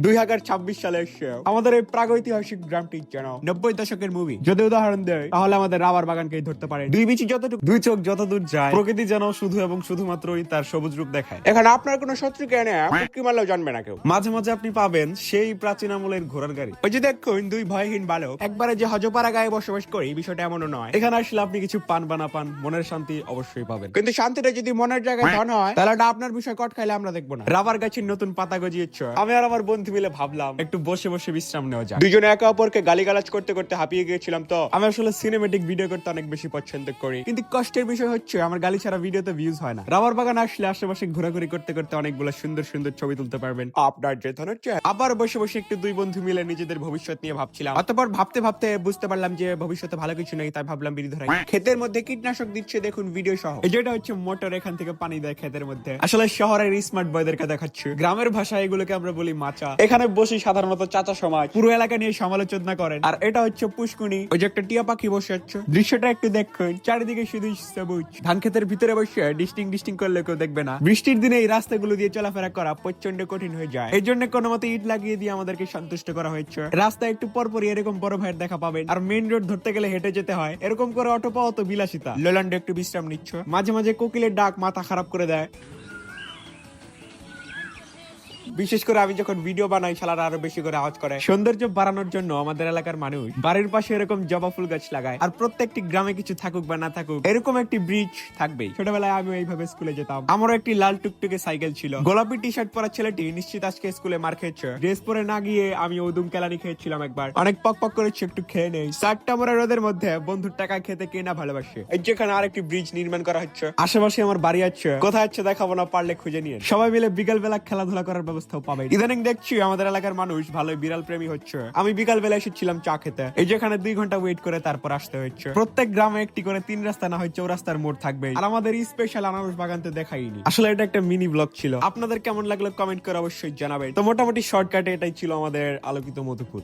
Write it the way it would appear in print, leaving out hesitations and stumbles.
2026 সালে এসে আমাদের এই প্রাগৈতিহাসিক গ্রামটি যেন 90 দশকের মুভি। যদি উদাহরণ দেয় তাহলে আমাদের রাবার বাগানকেই ধরতে পারে। দুই বিচি যতটুকু, দুই চোখ যতদূর যায়, প্রকৃতি যেন শুধু এবং শুধুমাত্রই তার সবুজ রূপ দেখায়। এখানে আপনার কোনো শত্রুকে এনে কি মারলেও জানবে না কেউ। মাঝে মাঝে আপনি পাবেন সেই প্রাচীন আমলের ঘোড়ার গাড়ি। ওই যে দেখুন দুই ভয়হীন বালক একবারে যে হজপাড়া গায়ে বসবাস করে, এই বিষয়টা এমনও নয়। এখানে আসলে আপনি কিছু পান বা না পান, মনের শান্তি অবশ্যই পাবেন। কিন্তু শান্তিটা যদি মনের জায়গায় ধন হয় তাহলে এটা আপনার বিষয়। কট খাইলে আমরা দেখবো না। রাবার গাছের নতুন পাতা গজিয়েছে, আমি আর আমার বন্ধু মিলে ভাবলাম একটু বসে বসে বিশ্রাম নেওয়া যায়। দুজনে একে অপরকে গালিগালাজ করতে করতে হাঁপিয়ে গিয়েছিলাম। তো আমি আসলে সিনেমেটিক ভিডিও করতে অনেক বেশি পছন্দ করি, কিন্তু কষ্টের বিষয় হচ্ছে আমার গালি ছাড়া ভিডিওতে ভিউজ হয় না। রাবার বাগান আসলে আশেপাশে ঘোরাঘুরি করতে করতে অনেকগুলো সুন্দর সুন্দর ছবি তুলতে পারবেন আপনার যে ধন হচ্ছে। আবার বসে বসে একটু দুই বন্ধু মিলে নিজেদের ভবিষ্যৎ নিয়ে ভাবছিলাম। অতঃপর ভাবতে ভাবতে বুঝতে পারলাম যে ভবিষ্যতে ভালো কিছু নেই, তাই ভাবলাম বিড়ি ধরাই। ক্ষেতের মধ্যে কীটনাশক দিচ্ছে দেখুন ভিডিও সহ। এই যেটা হচ্ছে মোটর, এখান থেকে পানি দেয় ক্ষেতের মধ্যে। আসলে শহরের স্মার্ট বয়দেরকে দেখাচ্ছে, গ্রামের ভাষায় এগুলোকে আমরা বলি মাচা। এখানে বসে সাধারণত চাচা সমাজ পুরো এলাকা নিয়ে সমালোচনা করেন। আর এটা হচ্ছে পুষ্কুনি, ওই যে একটা টিয়া পাখি বসে আছে, দৃশ্যটা একটু দেখুন, চারিদিকে শুধু সবুজ। ধান ক্ষেতের ভিতরে বসে ডিস্টিং করলে কেউ দেখবে না। বৃষ্টির দিনে এই রাস্তাগুলো দিয়ে চলাফেরা করা প্রচন্ড কঠিন হয়ে যায়। এই জন্য কোনো মতে ইট লাগিয়ে দিয়ে আমাদেরকে সন্তুষ্ট করা হয়েছে। রাস্তায় একটু পরপরই এরকম বড় ভাইয়ের দেখা পাবেন। আর মেইন রোড ধরতে গেলে হেঁটে যেতে হয়। এরকম করে অটো পাওয়া তো বিলাসিতা। লেল্যান্ডে একটু বিশ্রাম নিচ্ছ, মাঝে মাঝে কোকিলের ডাক মাথা খারাপ করে দেয়। বিশেষ করে আমি যখন ভিডিও বানাই, শালারা আরো বেশি করে আওয়াজ করে। সৌন্দর্য বাড়ানোর জন্য আমাদের এলাকার মানুষ বাড়ির পাশে এরকম জবা ফুল গাছ লাগায়। আর প্রত্যেকটি গ্রামে কিছু থাকুক বা না থাকুক, এরকম একটি ব্রিজ থাকবেই। ছোটবেলায় আমি এইভাবে স্কুলে যেতাম। আমারও একটি লাল টুকটুকে সাইকেল ছিল। গোলাপি টি শার্ট পরা ছেলেটি নিশ্চিত আজকে স্কুলে মার খেয়েছে। ড্রেস পরে না গিয়ে আমি ওদুম কেলানি খেয়েছিলাম একবার। অনেক পক পক করেছি, একটু খেয়ে নেই। 4টা মরা রোদের মধ্যে বন্ধুর টাকা খেতে কে না ভালোবাসে। এই যেখানে আরেকটি ব্রিজ নির্মাণ করা হচ্ছে, আশেপাশে আমার বাড়ি আছে, কোথায় আছে দেখাবো না, পারলে খুঁজে নিয়ে সবাই মিলে বিকাল বেলা খেলাধুলা করার ব্যবস্থাও পাবে। ইদানিং দেখছি আমাদের এলাকার মানুষ ভালোই বিড়াল প্রেমী হচ্ছে। আমি বিকাল বেলা এসেছিলাম চা খেতে, এই যেখানে 2 ঘন্টা ওয়েট করে তারপর আসতে হচ্ছে। প্রত্যেক গ্রামে একটি করে 3 রাস্তা না হয় 4 রাস্তার মোড় থাকবে। আর আমাদের স্পেশাল আনারস বাগান তো দেখাইনি। আসলে এটা একটা মিনি ব্লগ ছিল, আপনাদের কেমন লাগলো কমেন্ট করে অবশ্যই জানাবেন। তো মোটামুটি শর্টকাটে এটাই ছিল আমাদের আলোকিত মধুপুর।